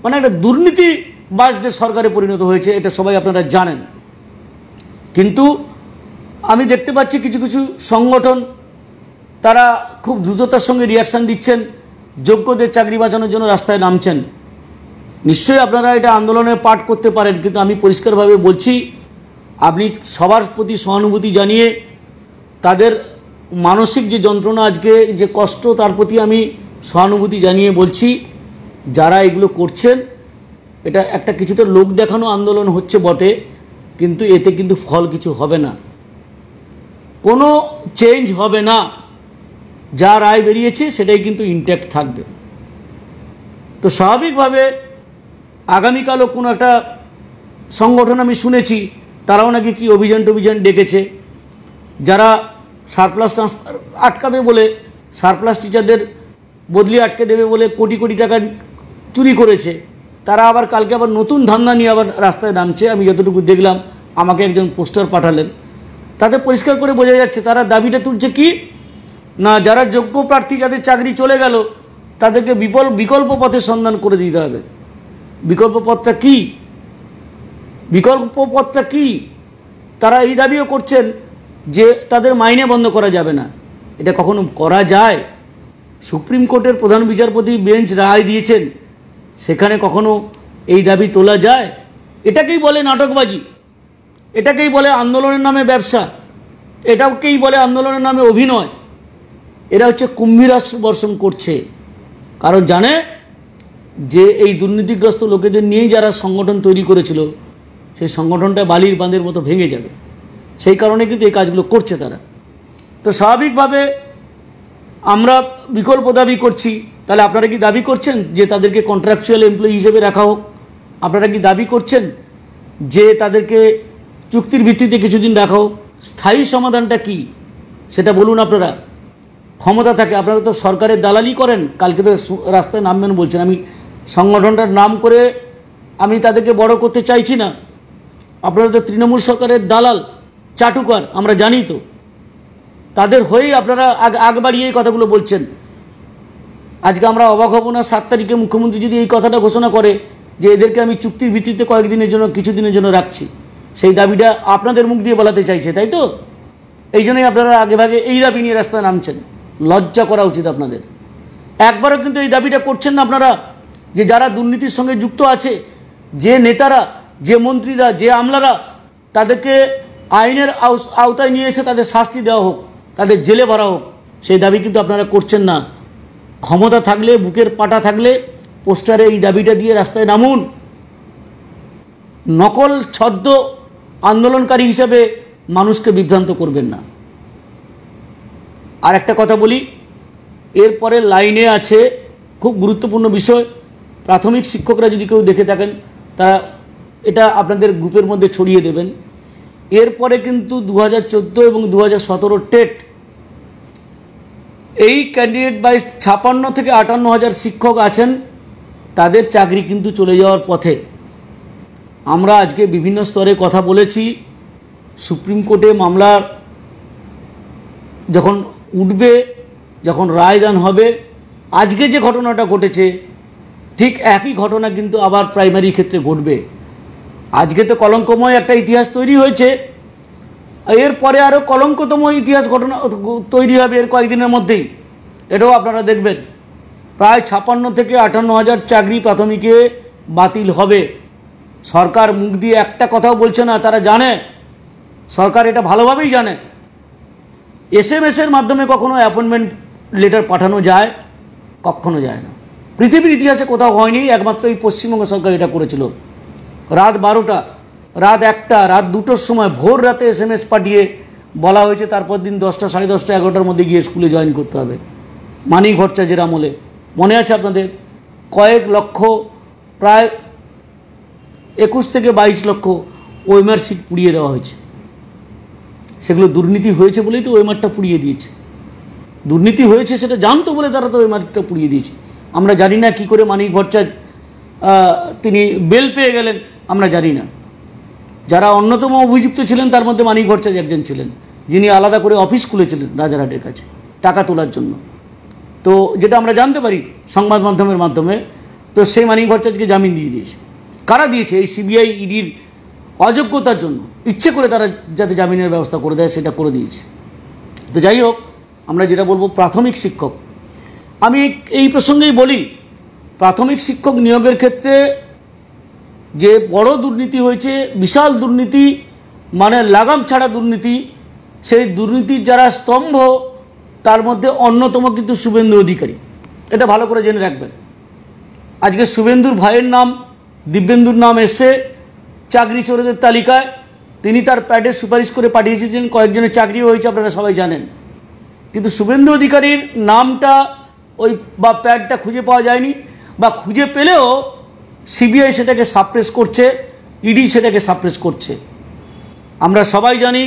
মানে একটা দুর্নীতিবাজদের সরকারে পরিণত হয়েছে, এটা সবাই আপনারা জানেন। কিন্তু আমি দেখতে পাচ্ছি কিছু কিছু সংগঠন তারা খুব দ্রুততার সঙ্গে রিয়াকশান দিচ্ছেন, যোগ্যদের চাকরি বাঁচানোর জন্য রাস্তায় নামছেন। নিশ্চয়ই আপনারা এটা আন্দোলনে পাঠ করতে পারেন, কিন্তু আমি পরিষ্কারভাবে বলছি, আপনি সবার প্রতি সহানুভূতি জানিয়ে, তাদের মানসিক যে যন্ত্রণা, আজকে যে কষ্ট, তার প্রতি আমি সহানুভূতি জানিয়ে বলছি, যারা এগুলো করছেন, এটা একটা কিছুটা লোক দেখানো আন্দোলন হচ্ছে বটে, কিন্তু এতে কিন্তু ফল কিছু হবে না, কোনো চেঞ্জ হবে না। যা রায় বেরিয়েছে সেটাই কিন্তু ইনট্যাক্ট থাকবে। তো স্বাভাবিকভাবে আগামীকালও কোনো একটা সংগঠন আমি শুনেছি, তারাও নাকি কি অভিযান ডেকেছে, যারা সারপ্লাস ট্রান্সফার আটকাবে বলে, সারপ্লাস টিচারদের বদলি আটকে দেবে বলে কোটি কোটি টাকা চুরি করেছে, তারা আবার কালকে আবার নতুন ধান্দা নিয়ে আবার রাস্তায় নামছে। আমি যতটুকু দেখলাম, আমাকে একজন পোস্টার পাঠালেন, তাতে পরিষ্কার করে বোঝা যাচ্ছে তারা দাবিটা তুলছে কি না, যারা যোগ্য প্রার্থী, যাদের চাকরি চলে গেল, তাদেরকে বিকল্প পথের সন্ধান করে দিতে হবে। বিকল্প পথটা কি? তারা এই দাবিও করছেন যে তাদের মাইনে বন্ধ করা যাবে না। এটা কখনো করা যায়? সুপ্রিম কোর্টের প্রধান বিচারপতি বেঞ্চ রায় দিয়েছেন, সেখানে কখনো এই দাবি তোলা যায়? এটাকেই বলে নাটকবাজি, এটাকেই বলে আন্দোলনের নামে ব্যবসা, এটাকেই বলে আন্দোলনের নামে অভিনয়। এরা হচ্ছে কুম্ভীরাস বর্ষণ করছে, কারণ জানে যে এই দুর্নীতিগ্রস্ত লোকেদের নিয়েই যারা সংগঠন তৈরি করেছিল, সেই সংগঠনটা বালির বাঁধের মতো ভেঙে যাবে। সেই কারণে কিন্তু এই কাজগুলো করছে তারা। তো স্বাভাবিকভাবে আমরা বিকল্প দাবি করছি। তাহলে আপনারা কি দাবি করছেন যে তাদেরকে কন্ট্রাকচুয়াল এমপ্লয়ি হিসেবে রাখা হোক? আপনারা কি দাবি করছেন যে তাদেরকে চুক্তির ভিত্তিতে কিছুদিন রাখো? স্থায়ী সমাধানটা কি সেটা বলুন। আপনারা ক্ষমতা থাকে, আপনারা তো সরকারের দালালি করেন। কালকে তো রাস্তায় নামবেন বলছেন। আমি সংগঠনটার নাম করে আমি তাদেরকে বড় করতে চাইছি না। আপনারা তো তৃণমূল সরকারের দালাল, চাটুকার, আমরা জানি। তো তাদের হয়েই আপনারা আগ বাড়িয়ে এই কথাগুলো বলছেন। আজকে আমরা অবাক হব না 7 তারিখে মুখ্যমন্ত্রী যদি এই কথাটা ঘোষণা করে যে এদেরকে আমি চুক্তির ভিত্তিতে কয়েকদিনের জন্য, কিছুদিনের জন্য রাখছি। সেই দাবিটা আপনাদের মুখ দিয়ে বলাতে চাইছে, তাই তো? এই জন্যই আপনারা আগেভাগে এই দাবি নিয়ে রাস্তায় নামছেন। লজ্জা করা উচিত আপনাদের। একবারও কিন্তু এই দাবিটা করছেন না আপনারা যে যারা দুর্নীতির সঙ্গে যুক্ত আছে, যে নেতারা, যে মন্ত্রীরা, যে আমলারা, তাদেরকে আইনের আওতায় নিয়ে এসে তাদের শাস্তি দেওয়া হোক, তাদের জেলে ভরা হোক। সেই দাবি কিন্তু আপনারা করছেন না। ক্ষমতা থাকলে, বুকের পাটা থাকলে পোস্টারে এই দাবিটা দিয়ে রাস্তায় নামুন। নকল ছদ্ম আন্দোলনকারী হিসাবে মানুষকে বিভ্রান্ত করবেন না। আর একটা কথা বলি, এরপরে লাইনে আছে খুব গুরুত্বপূর্ণ বিষয়। প্রাথমিক শিক্ষকরা যদি কেউ দেখে থাকেন, তারা এটা আপনাদের গ্রুপের মধ্যে ছড়িয়ে দেবেন। এরপরে কিন্তু 2014 এবং 2017 টেট, এই ক্যান্ডিডেট বাইজ 56 থেকে 58 হাজার শিক্ষক আছেন, তাদের চাকরি কিন্তু চলে যাওয়ার পথে। আমরা আজকে বিভিন্ন স্তরে কথা বলেছি। সুপ্রিম কোর্টে মামলার যখন উঠবে, যখন রায়দান হবে, আজকে যে ঘটনাটা ঘটেছে ঠিক একই ঘটনা কিন্তু আবার প্রাইমারি ক্ষেত্রে ঘটবে। আজকে তো কলঙ্কময় একটা ইতিহাস তৈরি হয়েছে, এরপরে আরও কলঙ্কতম ইতিহাস ঘটনা তৈরি হবে এর কয়েকদিনের মধ্যেই। এটাও আপনারা দেখবেন। প্রায় 56 থেকে 58 হাজার চাকরি প্রাথমিকে বাতিল হবে। সরকার মুখ দিয়ে একটা কথাও বলছে না, তারা জানে, সরকার এটা ভালোভাবেই জানে। SMS-এর মাধ্যমে কখনো অ্যাপয়েন্টমেন্ট লেটার পাঠানো যায়? কখনো যায় না। পৃথিবীর ইতিহাসে কোথাও হয়নি, একমাত্র এই পশ্চিমবঙ্গ সরকার এটা করেছিল। রাত 12টা, রাত 1টা, রাত 2টোর সময়, ভোর রাতে SMS পাঠিয়ে বলা হয়েছে তারপর দিন 10টা, 10:30, 11টার মধ্যে গিয়ে স্কুলে জয়েন করতে হবে। মানিক ভট্টাচার্যের আমলে মনে আছে আপনাদের? কয়েক লক্ষ, প্রায় 21 থেকে 22 লক্ষ ওএমআর সিট পুড়িয়ে দেওয়া হয়েছে। সেগুলো দুর্নীতি হয়েছে বলেই তো ওএমআরটা পুড়িয়ে দিয়েছে। দুর্নীতি হয়েছে সেটা জানতো বলে তারা তো ওএমআরটা পুড়িয়ে দিয়েছে। আমরা জানি না কি করে মানিক ভট্টাচার্য তিনি বেল পেয়ে গেলেন, আমরা জানি না। যারা অন্যতম অভিযুক্ত ছিলেন তার মধ্যে মানিক ভট্টাচার্য একজন ছিলেন, যিনি আলাদা করে অফিস খুলেছিলেন রাজারহাটের কাছে টাকা তোলার জন্য। তো যেটা আমরা জানতে পারি সংবাদ মাধ্যমের মাধ্যমে, তো সেই মানিক ভট্টাচার্যকে জামিন দিয়ে দিয়েছে। কারা দিয়েছে? এই সিবিআই ইডির অযোগ্যতার জন্য, ইচ্ছে করে তারা যাতে জামিনের ব্যবস্থা করে দেয় সেটা করে দিয়েছে। তো যাই হোক, আমরা যেটা বলবো, প্রাথমিক শিক্ষক, আমি এই প্রসঙ্গেই বলি, প্রাথমিক শিক্ষক নিয়োগের ক্ষেত্রে যে বড় দুর্নীতি হয়েছে, বিশাল দুর্নীতি, মানে লাগাম ছাড়া দুর্নীতি, সেই দুর্নীতির যারা স্তম্ভ তার মধ্যে অন্যতম কিন্তু শুভেন্দু অধিকারী। এটা ভালো করে জেনে রাখবেন। আজকে শুভেন্দুর ভাইয়ের নাম, দিব্যেন্দুর নাম এসে চাকরি চোরদের তালিকায়। তিনি তার প্যাডে সুপারিশ করে পাঠিয়েছিলেন, কয়েকজনের চাকরিও হয়েছে, আপনারা সবাই জানেন। কিন্তু শুভেন্দু অধিকারীর নামটা ওই বা প্যাডটা খুঁজে পাওয়া যায়নি, বা খুঁজে পেলেও সিবিআই সেটাকে সাপ্রেস করছে, ইডি সেটাকে সাপ্রেস করছে। আমরা সবাই জানি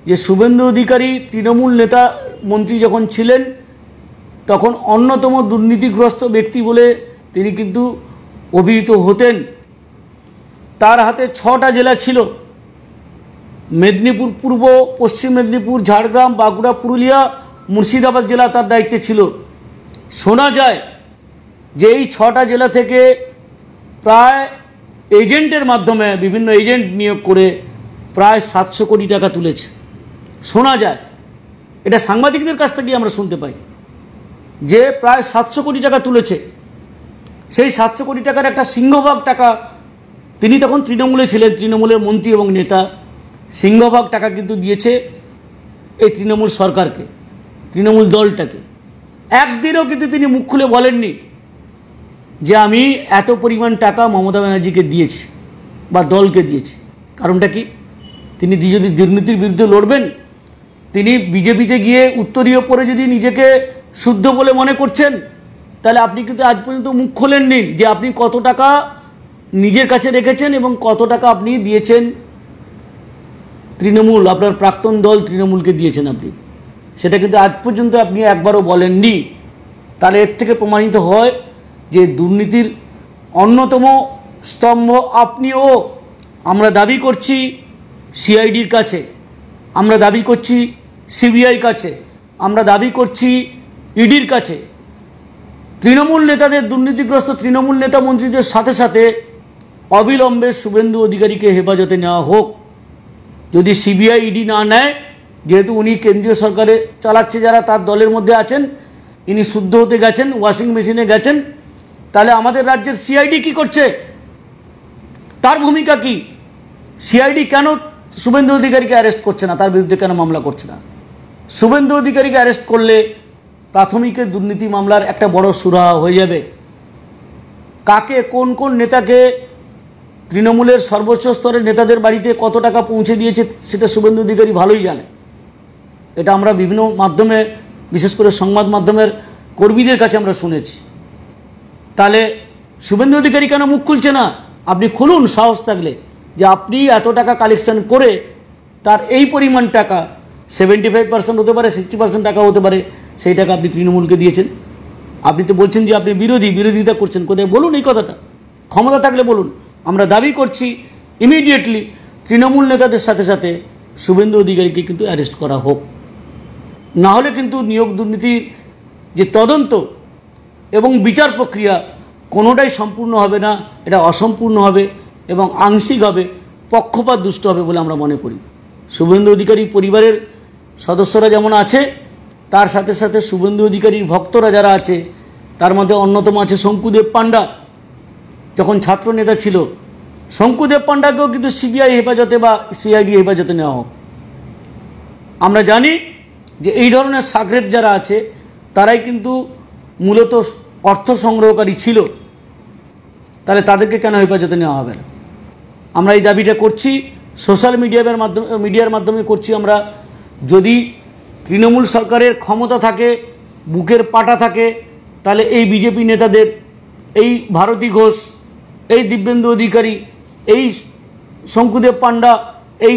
যে শুভেন্দু অধিকারী তৃণমূল নেতা মন্ত্রী যখন ছিলেন তখন অন্যতম দুর্নীতিগ্রস্ত ব্যক্তি বলে তিনি কিন্তু অভিহিত হতেন। তার হাতে 6টা জেলা ছিল, মেদিনীপুর পূর্ব, পশ্চিম মেদিনীপুর, ঝাড়গ্রাম, বাঁকুড়া, পুরুলিয়া, মুর্শিদাবাদ জেলা তার দায়িত্বে ছিল। শোনা যায় যে এই 6টা জেলা থেকে প্রায় এজেন্টের মাধ্যমে, বিভিন্ন এজেন্ট নিয়োগ করে প্রায় 700 কোটি টাকা তুলেছে। শোনা যায়, এটা সাংবাদিকদের কাছ থেকেই আমরা শুনতে পাই যে প্রায় 700 কোটি টাকা তুলেছে। সেই 700 কোটি টাকার একটা সিংহভাগ টাকা, তিনি তখন তৃণমূলে ছিলেন, তৃণমূলের মন্ত্রী এবং নেতা, সিংহভাগ টাকা কিন্তু দিয়েছে এই তৃণমূল সরকারকে, তৃণমূল দলটাকে। একদিনও কিন্তু তিনি মুখ খুলে বলেননি যে আমি এত পরিমাণ টাকা মমতা ব্যানার্জিকে দিয়েছি বা দলকে দিয়েছি। কারণটা কি? তিনি যদি দুর্নীতির বিরুদ্ধে লড়বেন, তিনি বিজেপিতে গিয়ে উত্তরীয় পরে যদি নিজেকে শুদ্ধ বলে মনে করছেন, তাহলে আপনি কিন্তু আজ পর্যন্ত মুখ খোলেননি যে আপনি কত টাকা নিজের কাছে রেখেছেন এবং কত টাকা আপনি দিয়েছেন তৃণমূল, আপনার প্রাক্তন দল তৃণমূলকে দিয়েছেন আপনি, সেটা কিন্তু আজ পর্যন্ত আপনি একবারও বলেননি। তাহলে এর থেকে প্রমাণিত হয় যে দুর্নীতির অন্যতম স্তম্ভ আপনিও। আমরা দাবি করছি সিআইডির কাছে, আমরা দাবি করছি সিবিআইর কাছে, আমরা দাবি করছি ইডির কাছে। তৃণমূল নেতাদের, দুর্নীতিগ্রস্ত তৃণমূল নেতা মন্ত্রীদের সাথে সাথে অবিলম্বে শুভেন্দু অধিকারীকে হেফাজতে নেওয়া হোক। যদি সিবিআই ইডি না নেয়, যেহেতু উনি কেন্দ্রীয় সরকারে চালাচ্ছে, যারা তার দলের মধ্যে আছেন, ইনি শুদ্ধ হতে গেছেন, ওয়াশিং মেশিনে গেছেন, তাহলে আমাদের রাজ্যের সিআইডি কি করছে, তার ভূমিকা কি? সিআইডি কেন শুভেন্দু অধিকারীকে অ্যারেস্ট করছে না, তার বিরুদ্ধে কেন মামলা করছে না? শুভেন্দু অধিকারীকে অ্যারেস্ট করলে প্রাথমিকের দুর্নীতি মামলার একটা বড় সুরাহা হয়ে যাবে। কাকে, কোন কোন নেতাকে তৃণমূলের সর্বোচ্চ স্তরের নেতাদের বাড়িতে কত টাকা পৌঁছে দিয়েছে সেটা শুভেন্দু অধিকারী ভালোই জানে। এটা আমরা বিভিন্ন মাধ্যমে, বিশেষ করে সংবাদ মাধ্যমের কর্মীদের কাছে আমরা শুনেছি। তাহলে শুভেন্দু অধিকারী কেন মুখ খুলছে না? আপনি খুলুন সাহস থাকলে, যে আপনি এত টাকা কালেকশন করে তার এই পরিমাণ টাকা, 75% হতে পারে, 60% টাকা হতে পারে, সেই টাকা আপনি তৃণমূলকে দিয়েছেন। আপনি তো বলছেন যে আপনি বিরোধিতা করছেন, কোথায় বলুন এই কথাটা, ক্ষমতা থাকলে বলুন। আমরা দাবি করছি ইমিডিয়েটলি তৃণমূল নেতাদের সাথে সাথে শুভেন্দু অধিকারীকে কিন্তু অ্যারেস্ট করা হোক। না হলে কিন্তু নিয়োগ দুর্নীতির যে তদন্ত এবং বিচার প্রক্রিয়া কোনোটাই সম্পূর্ণ হবে না, এটা অসম্পূর্ণ হবে এবং আংশিক হবে, পক্ষপাত দুষ্ট হবে বলে আমরা মনে করি। শুভেন্দু অধিকারী পরিবারের সদস্যরা যেমন আছে, তার সাথে সাথে শুভেন্দু অধিকারীর ভক্তরা যারা আছে, তার মধ্যে অন্যতম আছে শঙ্কুদেব পাণ্ডা। যখন ছাত্র নেতা ছিল, শঙ্কুদেব পাণ্ডাকেও কিন্তু সিবিআই হেফাজতে বা সিআইডি হেফাজতে নেওয়া হোক। আমরা জানি যে এই ধরনের সাগরেদ যারা আছে, তারাই কিন্তু মূলত অর্থ সংগ্রহকারী ছিল, তাহলে তাদেরকে কেন হেফাজতে নেওয়া হবে না? আমরা এই দাবিটা করছি, সোশ্যাল মিডিয়ার মাধ্যমে করছি আমরা। যদি তৃণমূল সরকারের ক্ষমতা থাকে, বুকের পাটা থাকে, তাহলে এই বিজেপি নেতাদের, এই ভারতী ঘোষ, এই দিব্যেন্দু অধিকারী, এই শঙ্কুদেব পাণ্ডা, এই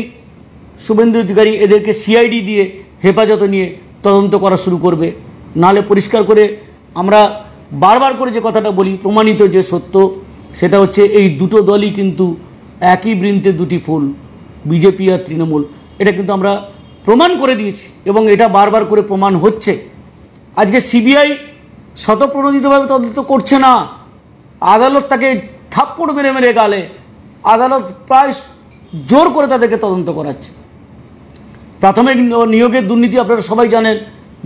শুভেন্দু অধিকারী, এদেরকে সিআইডি দিয়ে হেফাজতে নিয়ে তদন্ত করা শুরু করবে। নাহলে পরিষ্কার করে আমরা বারবার করে যে কথাটা বলি, প্রমাণিত যে সত্য, সেটা হচ্ছে এই দুটো দলই কিন্তু একই বৃন্তে দুটি ফুল, বিজেপি আর তৃণমূল। এটা কিন্তু আমরা প্রমাণ করে দিয়েছি এবং এটা বারবার করে প্রমাণ হচ্ছে। আজকে সিবিআই স্বতঃপ্রণোদিতভাবে তদন্ত করছে না, আদালত তাকে থাপ্পড় মেরে মেরে গালে, আদালত প্রায় জোর করে তাদেরকে তদন্ত করাচ্ছে। প্রাথমিক নিয়োগের দুর্নীতি আপনারা সবাই জানেন,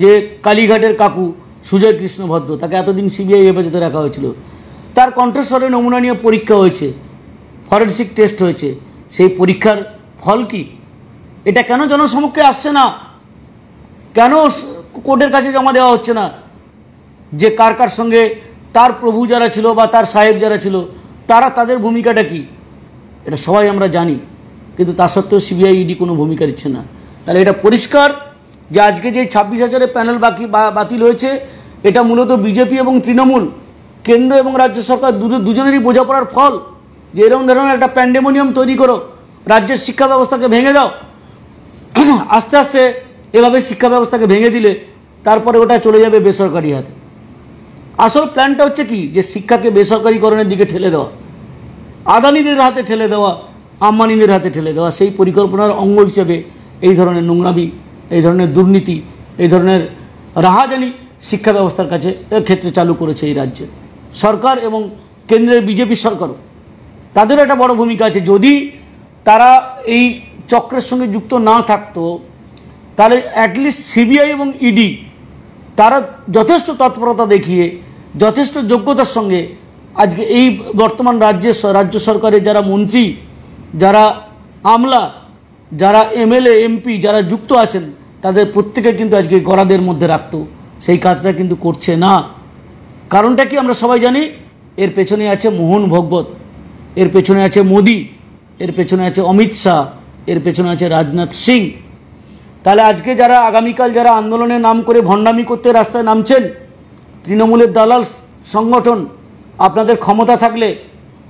যে কালীঘাটের কাকু সুজয় কৃষ্ণ ভদ্র, তাকে এতদিন সিবিআই হেফাজতে রাখা হয়েছিল। তার কণ্ঠস্বরে নমুনা নিয়ে পরীক্ষা হয়েছে, ফরেনসিক টেস্ট হয়েছে, সেই পরীক্ষার ফল কি? এটা কেন জনসমক্ষে আসছে না? কেন কোর্টের কাছে জমা দেওয়া হচ্ছে না? যে কার কার সঙ্গে তার প্রভু যারা ছিল বা তার সাহেব যারা ছিল, তাদের ভূমিকাটা কি, এটা সবাই আমরা জানি। কিন্তু তা সত্ত্বেও সিবিআই ইডি কোনো ভূমিকা নিচ্ছে না। তাহলে এটা পরিষ্কার যে আজকে যে 26,000-এর প্যানেল বাতিল হয়েছে, এটা মূলত বিজেপি এবং তৃণমূল, কেন্দ্র এবং রাজ্য সরকার দুজনেরই বোঝাপড়ার ফল। যে এরকম ধরনের একটা প্যান্ডেমোনিয়াম তৈরি করো, রাজ্যের শিক্ষা ব্যবস্থাকে ভেঙে দাও, আস্তে আস্তে এভাবে শিক্ষা ব্যবস্থাকে ভেঙে দিলে তারপরে ওটা চলে যাবে বেসরকারি হাতে। আসল প্ল্যানটা হচ্ছে কি, যে শিক্ষাকে বেসরকারিকরণের দিকে ঠেলে দেওয়া, আদানিদের হাতে ঠেলে দেওয়া, আম্বানিদের হাতে ঠেলে দেওয়া। সেই পরিকল্পনার অঙ্গ হিসেবে এই ধরনের নোংরামি, এই ধরনের দুর্নীতি, এই ধরনের রাহাজানি শিক্ষা ব্যবস্থার ক্ষেত্রে চালু করেছে এই রাজ্যে সরকার এবং কেন্দ্রের বিজেপি সরকারও। তাদেরও একটা বড় ভূমিকা আছে। যদি তারা এই চক্রের সঙ্গে যুক্ত না থাকতো, তাহলে অ্যাটলিস্ট সিবিআই এবং ইডি তারা যথেষ্ট তৎপরতা দেখিয়ে, যথেষ্ট যোগ্যতার সঙ্গে আজকে এই বর্তমান রাজ্য সরকারের যারা মন্ত্রী, যারা আমলা, যারা এমএলএ এমপি যারা যুক্ত আছেন, তাদের প্রত্যেকে কিন্তু আজকে গরাদের মধ্যে রাখতো। সেই কাজটা কিন্তু করছে না। কারণটা কি আমরা সবাই জানি। এর পেছনে আছে মোহন ভগবত, এর পেছনে আছে মোদি, এর পেছনে আছে অমিত শাহ, এর পেছনে আছে রাজনাথ সিং। তাহলে আজকে যারা আগামীকাল যারা আন্দোলনের নাম করে ভণ্ডামি করতে রাস্তায় নামছেন, তৃণমূলের দালাল সংগঠন, আপনাদের ক্ষমতা থাকলে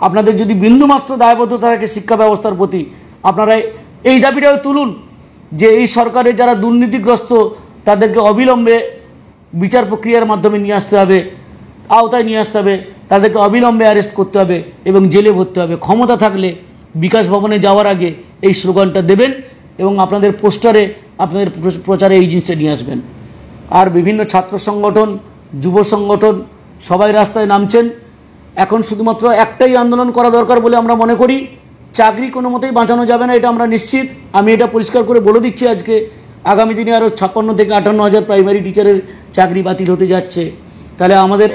আপনাদের যদি বিন্দুমাত্র দায়বদ্ধতা থাকে শিক্ষা ব্যবস্থার প্রতি, আপনারা এই দাবিটাও তুলুন যে এই সরকারের যারা দুর্নীতিগ্রস্ত তাদেরকে অবিলম্বে বিচার প্রক্রিয়ার মাধ্যমে নিয়ে আসতে হবে, আওতায় নিয়ে আসতে হবে, তাদেরকে অবিলম্বে অ্যারেস্ট করতে হবে এবং জেলে ভরতে হবে। ক্ষমতা থাকলে বিকাশ ভবনে যাওয়ার আগে এই স্লোগানটা দেবেন এবং আপনাদের পোস্টারে, আপনাদের প্রচারে এই জিনিসটা নিয়ে আসবেন। আর বিভিন্ন ছাত্র সংগঠন, যুব সংগঠন সবাই রাস্তায় নামছেন। এখন শুধুমাত্র একটাই আন্দোলন করা দরকার বলে আমরা মনে করি, চাকরি কোনো মতেই বাঁচানো যাবে না, এটা আমরা নিশ্চিত। আমি এটা পরিষ্কার করে বলে দিচ্ছি আজকে, আগামী দিনে আরও 56 থেকে 58 হাজার প্রাইমারি টিচারের চাকরি বাতিল হতে যাচ্ছে। তাহলে আমাদের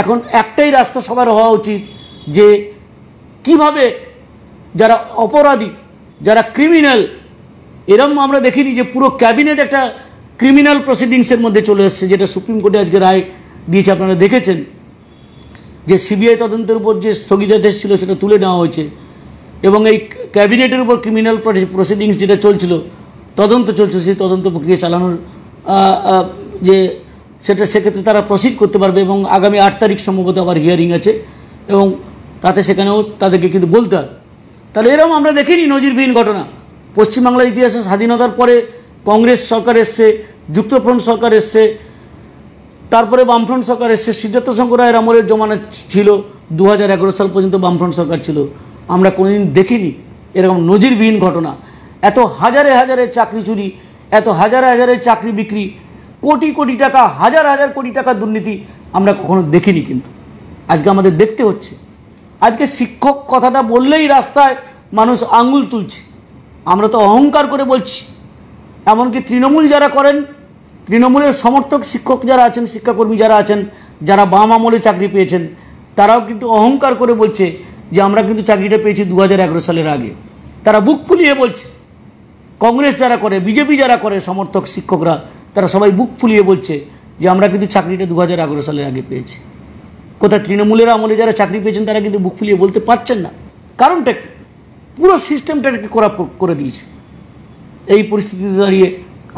এখন একটাই রাস্তা সবার হওয়া উচিত যে কিভাবে যারা অপরাধী, যারা ক্রিমিনাল, এরম আমরা দেখিনি যে পুরো ক্যাবিনেট একটা ক্রিমিনাল প্রসিডিংসের মধ্যে চলে এসছে, যেটা সুপ্রিম কোর্টে আজকে রায় দিয়েছে। আপনারা দেখেছেন যে সিবিআই তদন্তের উপর যে স্থগিতাদেশ ছিল সেটা তুলে নেওয়া হয়েছে এবং এই ক্যাবিনেটের উপর ক্রিমিনাল প্রসিডিংস যেটা চলছিল, তদন্ত চলছে, সেই তদন্ত প্রক্রিয়া চালানোর যে সেক্ষেত্রে তারা প্রসিড করতে পারবে এবং আগামী 8 তারিখ সম্ভবত আবার হিয়ারিং আছে এবং তাতে সেখানেও তাদেরকে কিন্তু বলতে হবে। তাহলে এরকম আমরা দেখিনি নজিরবিহীন ঘটনা। পশ্চিমবাংলার ইতিহাসে স্বাধীনতার পরে কংগ্রেস সরকার এসছে, যুক্তফ্রন্ট সরকার এসছে, তারপরে বামফ্রন্ট সরকার এসছে, সিদ্ধার্থ শঙ্কর রায়ের আমলের জমানা ছিল, 2011 সাল পর্যন্ত বামফ্রন্ট সরকার ছিল। আমরা কোনোদিন দেখিনি এরকম নজিরবিহীন ঘটনা। এত হাজারে হাজারে চাকরি চুরি, এত হাজারে হাজারে চাকরি বিক্রি, কোটি কোটি টাকা, হাজার হাজার কোটি টাকা দুর্নীতি আমরা কখনো দেখিনি, কিন্তু আজকে আমাদের দেখতে হচ্ছে। আজকে শিক্ষক কথাটা বললেই রাস্তায় মানুষ আঙুল তুলছে। আমরা তো অহংকার করে বলছি, এমনকি তৃণমূল যারা করেন, তৃণমূলের সমর্থক শিক্ষক যারা আছেন, শিক্ষাকর্মী যারা আছেন, যারা বাম আমলে চাকরি পেয়েছেন, তারাও কিন্তু অহংকার করে বলছে যে আমরা কিন্তু চাকরিটা পেয়েছি 2011 সালের আগে। তারা বুক ফুলিয়ে বলছে। কংগ্রেস যারা করে, বিজেপি যারা করে সমর্থক শিক্ষকরা, তারা সবাই বুক ফুলিয়ে বলছে যে আমরা কিন্তু চাকরিটা 2011 সালের আগে পেয়েছি। কোথায় তৃণমূলের আমলে যারা চাকরি পেয়েছেন তারা কিন্তু বুক ফুলিয়ে বলতে পারছেন না। কারণটা পুরো সিস্টেমটাকে করে দিয়েছে। এই পরিস্থিতিতে দাঁড়িয়ে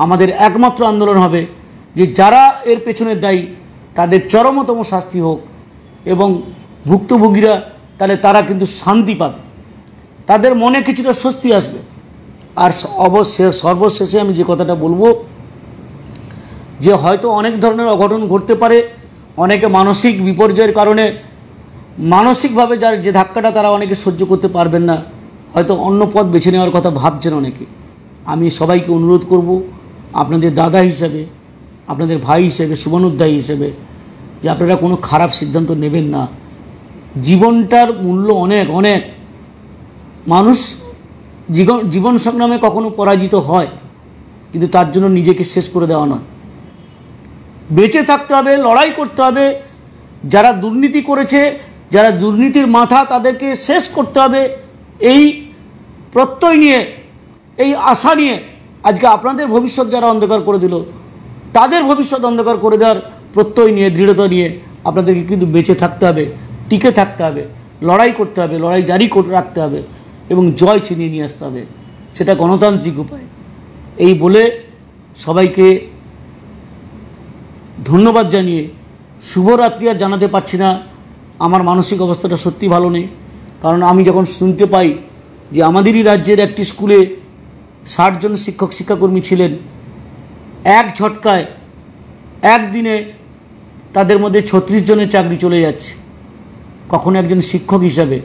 আমাদের একমাত্র আন্দোলন হবে যে যারা এর পেছনে দায়ী তাদের চরমতম শাস্তি হোক এবং ভুক্তভোগীরা তাহলে তারা কিন্তু শান্তি পাবে, তাদের মনে কিছুটা স্বস্তি আসবে। আর সর্বশেষে আমি যে কথাটা বলবো যে হয়তো অনেক ধরনের অঘটন ঘটতে পারে, অনেকে মানসিক বিপর্যয়ের কারণে মানসিকভাবে যার যে ধাক্কাটা তারা অনেকে সহ্য করতে পারবেন না, হয়তো অন্য পথ বেছে নেওয়ার কথা ভাবছেন অনেকে। আমি সবাইকে অনুরোধ করব, আপনাদের দাদা হিসেবে, আপনাদের ভাই হিসেবে, শুভানুধ্যায়ী হিসেবে, যে আপনারা কোনো খারাপ সিদ্ধান্ত নেবেন না। জীবনটার মূল্য অনেক অনেক। মানুষ জীবন সংগ্রামে কখনো পরাজিত হয়, কিন্তু তার জন্য নিজেকে শেষ করে দেওয়া নয়। বেঁচে থাকতে হবে, লড়াই করতে হবে। যারা দুর্নীতি করেছে, যারা দুর্নীতির মাথা, তাদেরকে শেষ করতে হবে। এই প্রত্যয় নিয়ে, এই আশা নিয়ে আজকে আপনাদের ভবিষ্যৎ যারা অন্ধকার করে দিল, তাদের ভবিষ্যৎ অন্ধকার করে দেওয়ার প্রত্যয় নিয়ে, দৃঢ়তা নিয়ে আপনাদেরকে কিন্তু বেঁচে থাকতে হবে, টিকে থাকতে হবে, লড়াই করতে হবে, লড়াই জারি করে রাখতে হবে এবং জয় ছিনিয়ে নিয়ে আসতে হবে। সেটা গণতান্ত্রিক উপায়। এই বলে সবাইকে ধন্যবাদ জানিয়ে শুভরাত্রি আর জানাতে পারছি না। আমার মানসিক অবস্থাটা সত্যি ভালো নেই, কারণ আমি যখন শুনতে পাই যে আমাদেরই রাজ্যের একটি স্কুলে 60 জন শিক্ষক শিক্ষাকর্মী ছিলেন, এক ঝটকায় একদিনে তাদের মধ্যে 36 জনের চাকরি চলে যাচ্ছে। কখনো একজন শিক্ষক হিসাবে,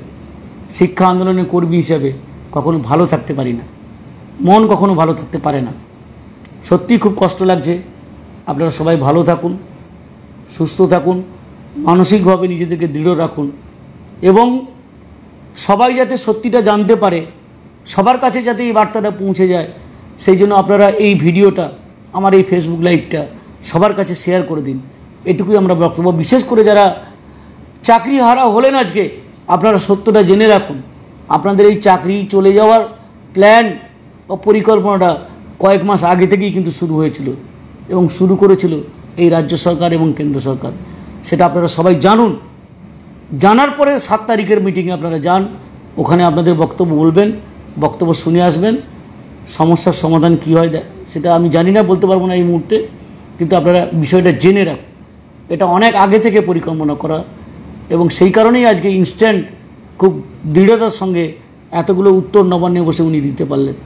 শিক্ষা আন্দোলনের কর্মী হিসাবে কখনো ভালো থাকতে পারি না, মন কখনো ভালো থাকতে পারে না। সত্যি খুব কষ্ট লাগছে। আপনারা সবাই ভালো থাকুন, সুস্থ থাকুন, মানসিকভাবে নিজেদেরকে দৃঢ় রাখুন এবং সবাই যাতে সত্যিটা জানতে পারে, সবার কাছে যাতে এই বার্তাটা পৌঁছে যায়, সেই জন্য আপনারা এই ভিডিওটা, আমার এই ফেসবুক লাইভটা সবার কাছে শেয়ার করে দিন। এটুকুই আমরা বক্তব্য। বিশেষ করে যারা চাকরি হারা হলেন আজকে, আপনারা সত্যটা জেনে রাখুন। আপনাদের এই চাকরি চলে যাওয়ার প্ল্যান ও পরিকল্পনাটা কয়েক মাস আগে থেকেই কিন্তু শুরু হয়েছিল এবং শুরু করেছিল এই রাজ্য সরকার এবং কেন্দ্র সরকার। সেটা আপনারা সবাই জানুন। জানার পরে 7 তারিখের মিটিংয়ে আপনারা যান, ওখানে আপনাদের বক্তব্য বলবেন, বক্তব্য শুনে আসবেন। সমস্যার সমাধান কী হয় সেটা আমি জানি না, বলতে পারবো না এই মুহূর্তে, কিন্তু আপনারা বিষয়টা জেনে রাখুন। এটা অনেক আগে থেকে পরিকল্পনা করা এবং সেই কারণেই আজকে ইনস্ট্যান্ট খুব দৃঢ়তার সঙ্গে এতগুলো উত্তর নবান্নে বসে উনি দিতে পারলেন।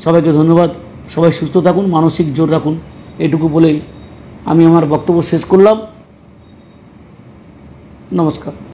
সবাইকে ধন্যবাদ। সবাই সুস্থ থাকুন, মানসিক জোর রাখুন, এটুকু বলেই আমি আমার বক্তব্য শেষ করলাম। নমস্কার।